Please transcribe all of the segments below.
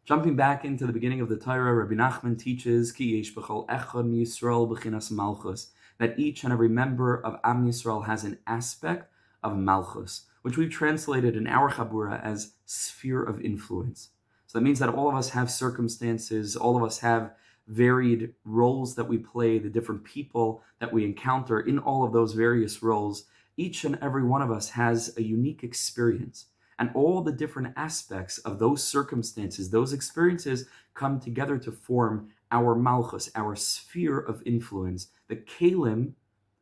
Jumping back into the beginning of the Torah, Rebbe Nachman teaches Ki yesh b'chol echad miYisrael b'chinas Malchus, that each and every member of Am Yisrael has an aspect of Malchus, which we've translated in our chabura as sphere of influence. So that means that all of us have circumstances, all of us have varied roles that we play, the different people that we encounter in all of those various roles. Each and every one of us has a unique experience. And all the different aspects of those circumstances, those experiences come together to form our Malchus, our sphere of influence, the kalim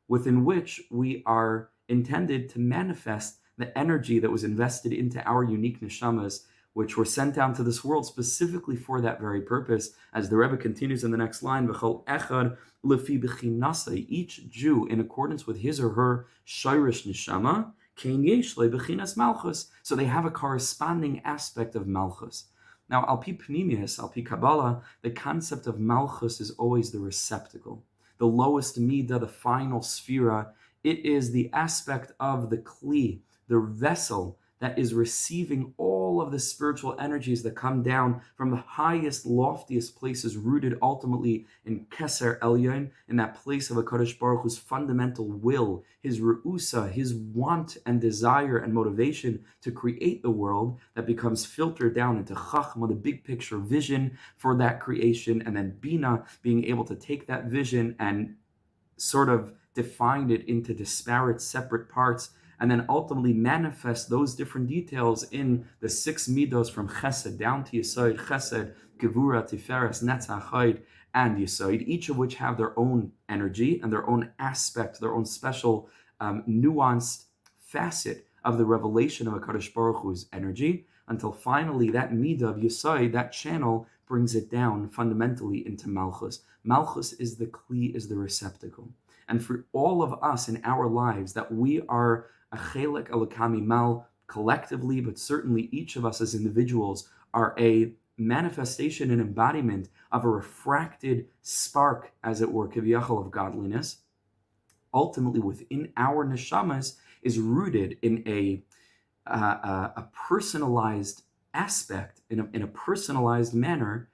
within which we are intended to manifest the energy that was invested into our unique neshamas, which were sent down to this world specifically for that very purpose. As the Rebbe continues in the next line, V'chol echad lefi b'chinasai, each Jew in accordance with his or her shirish neshama, kein yesh le b'chinas Malchus, so they have a corresponding aspect of Malchus. Now, al pi pnimius, al pi Kabbalah, the concept of Malchus is always the receptacle, the lowest midah, the final sphera. It is the aspect of the kli, the vessel that is receiving all of the spiritual energies that come down from the highest, loftiest places, rooted ultimately in Keser Elyon, in that place of HaKadosh Baruch Hu's fundamental will, his re'usa, his want and desire and motivation to create the world, that becomes filtered down into Chachma, the big picture vision for that creation, and then Bina, being able to take that vision and sort of define it into disparate, separate parts, and then ultimately manifest those different details in the six midos from Chesed down to Yesod, Chesed, Gevura, Tiferes, Netzach, Chayid, and Yesod, each of which have their own energy and their own aspect, their own special nuanced facet of the revelation of HaKadosh Baruch Hu's energy, until finally that midah of Yesod, that channel, brings it down fundamentally into Malchus. Malchus is the kli, is the receptacle. And for all of us in our lives, that we are a chelek elokami mal collectively, but certainly each of us as individuals are a manifestation and embodiment of a refracted spark, as it were, kiviyachol, of godliness. Ultimately, within our neshamas is rooted in a personalized aspect, in a personalized manner,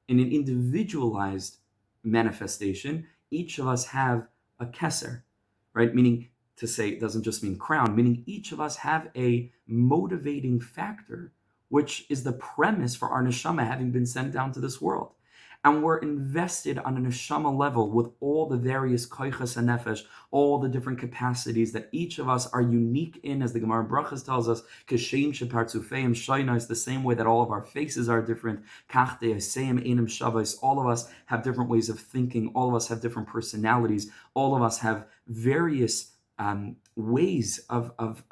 in an individualized manifestation. Each of us have a keser, right? Meaning, to say, it doesn't just mean crown, meaning each of us have a motivating factor, which is the premise for our neshama having been sent down to this world. And we're invested on a neshama level with all the various koichas and nefesh, all the different capacities that each of us are unique in, as the Gemara Brachas tells us, kashem shepartzufeim shayna, is the same way that all of our faces are different. Kach de'aseim enim shavos, all of us have different ways of thinking, all of us have different personalities, all of us have various ways of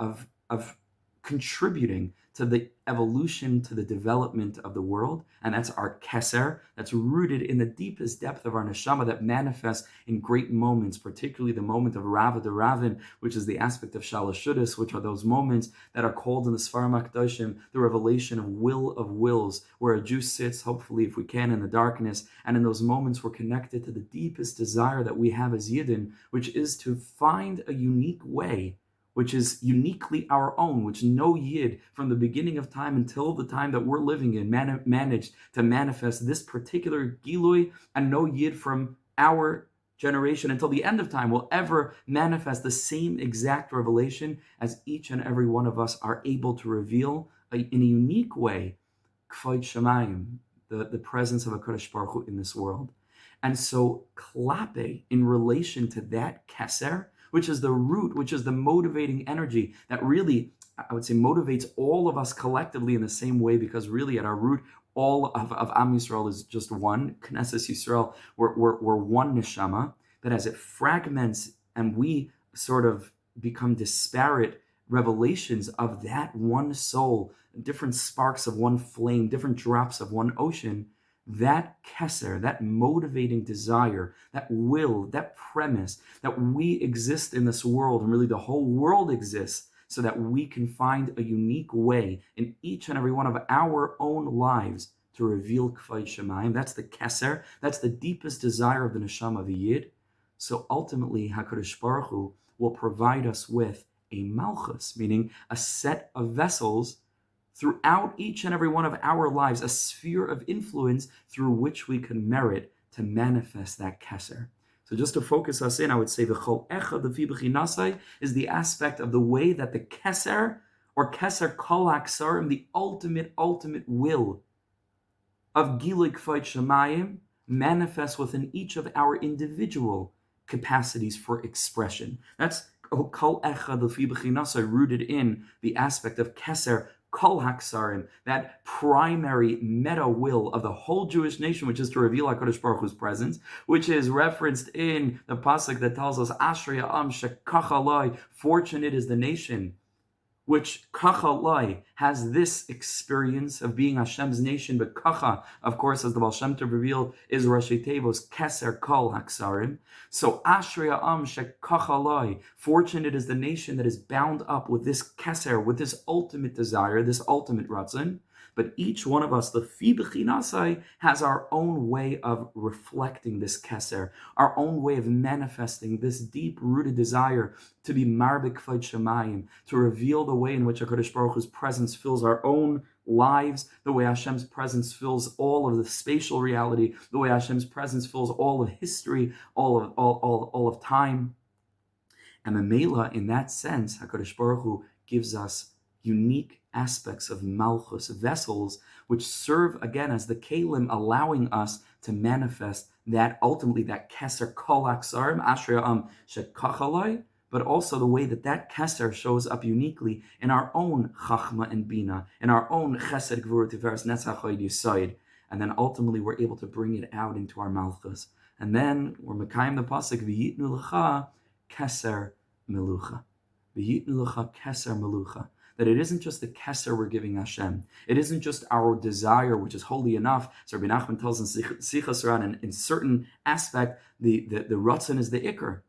contributing to the evolution, to the development of the world. And that's our keser, that's rooted in the deepest depth of our neshama, that manifests in great moments, particularly the moment of Rava de Ravin, which is the aspect of Shalashudas, which are those moments that are called in the Sfarim HaKadoshim the revelation of wills, where a Jew sits, hopefully if we can, in the darkness, and in those moments we're connected to the deepest desire that we have as Yidden, which is to find a unique way, which is uniquely our own, which no Yid from the beginning of time until the time that we're living in managed to manifest this particular Gilui, and no Yid from our generation until the end of time will ever manifest the same exact revelation as each and every one of us are able to reveal in a unique way, K'vod Shamayim, the presence of HaKadosh Baruch Hu in this world. And so, klape, in relation to that keser, which is the root, which is the motivating energy that really, I would say, motivates all of us collectively in the same way, because really at our root, all of Am Yisrael is just one. Knesset Yisrael, we're one neshama, that as it fragments and we sort of become disparate revelations of that one soul, different sparks of one flame, different drops of one ocean, that keser, that motivating desire, that will, that premise, that we exist in this world, and really the whole world exists, so that we can find a unique way in each and every one of our own lives to reveal K'vod Shamayim. That's the keser, that's the deepest desire of the neshama of a Yid. So ultimately, HaKadosh Baruch Hu will provide us with a Malchus, meaning a set of vessels throughout each and every one of our lives, a sphere of influence through which we can merit to manifest that keser. So just to focus us in, I would say the chol echad lefi bechinasai is the aspect of the way that the keser, or keser kol haksarim, the ultimate will of Gilui Kfayt Shemayim, manifests within each of our individual capacities for expression. That's kol echad lefi bechinasai, rooted in the aspect of keser kol haksarim, that primary meta will of the whole Jewish nation, which is to reveal HaKadosh Baruch Hu's presence, which is referenced in the pasuk that tells us, Ashrei ha'am shekachalai, fortunate is the nation which kachalai has this experience of being Hashem's nation, but kacha, of course, as the Baal Shem Tov revealed, is Rashi Tevos keser kol haksarim. So Ashrei ha'am shekachalai, fortunate is the nation that is bound up with this keser, with this ultimate desire, this ultimate ratzon. But each one of us, the fi b'chinasai, has our own way of reflecting this keser, our own way of manifesting this deep-rooted desire to be marbek kfayt shemayim, to reveal the way in which HaKadosh Baruch Hu's presence fills our own lives, the way Hashem's presence fills all of the spatial reality, the way Hashem's presence fills all of history, all of time. And Mamela, in that sense, HaKadosh Baruch Hu gives us unique aspects of Malchus, vessels, which serve again as the kelim, allowing us to manifest that ultimately that keser kol haksarim, ashrei ha'am shekachalai, but also the way that that keser shows up uniquely in our own chachma and bina, in our own chesed gvura tiferes netzach hod yesod, and then ultimately we're able to bring it out into our Malchus. And then we're mekayim the pasuk v'yitnu lecha keser melucha, v'yitnu lecha keser melucha. That it isn't just the keser we're giving Hashem. It isn't just our desire, which is holy enough. So Rebbe Nachman tells in Sichas Ran, in certain aspect, the ratzon is the ikar.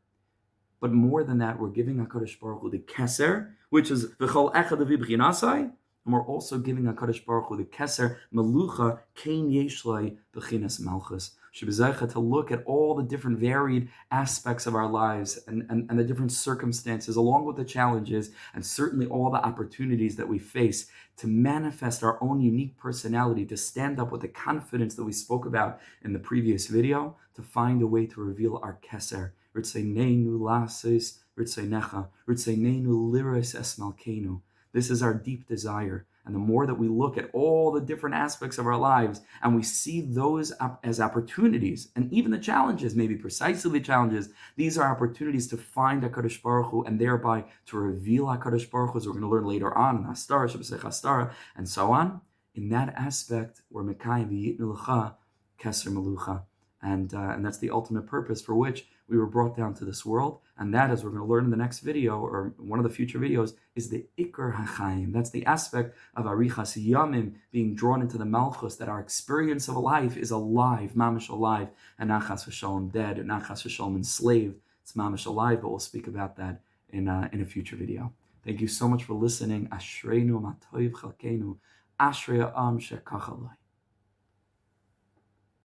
But more than that, we're giving HaKadosh Baruch Hu the keser, which is v'chol echad lefi b'chinasai, and we're also giving HaKadosh Baruch Hu the keser melucha kein yeshlai b'chinas Malchus. Should be zeicha to look at all the different varied aspects of our lives and the different circumstances, along with the challenges, and certainly all the opportunities that we face to manifest our own unique personality, to stand up with the confidence that we spoke about in the previous video, to find a way to reveal our keser. Ritzeneinu lasis, ritzeinecha, ritzeineinu liris es malkeinu. This is our deep desire. And the more that we look at all the different aspects of our lives and we see those as opportunities, and even the challenges, maybe precisely the challenges, these are opportunities to find HaKadosh Baruch Hu and thereby to reveal HaKadosh Baruch Hu, as we're going to learn later on in Hastara, Shabbos Hastara, and so on. In that aspect, we're Mekayim v'yitnu lecha keser melucha. And that's the ultimate purpose for which we were brought down to this world. And that, as we're going to learn in the next video, or one of the future videos, is the Ikar HaChaim. That's the aspect of Arichas Yamim, being drawn into the Malchus, that our experience of a life is alive, mamish alive, and not chas v'shalom dead, and not chas v'shalom enslaved. It's mamish alive, but we'll speak about that in a future video. Thank you so much for listening. Ashreinu matoiv chalkeinu, ashrei ha'am shekachalai.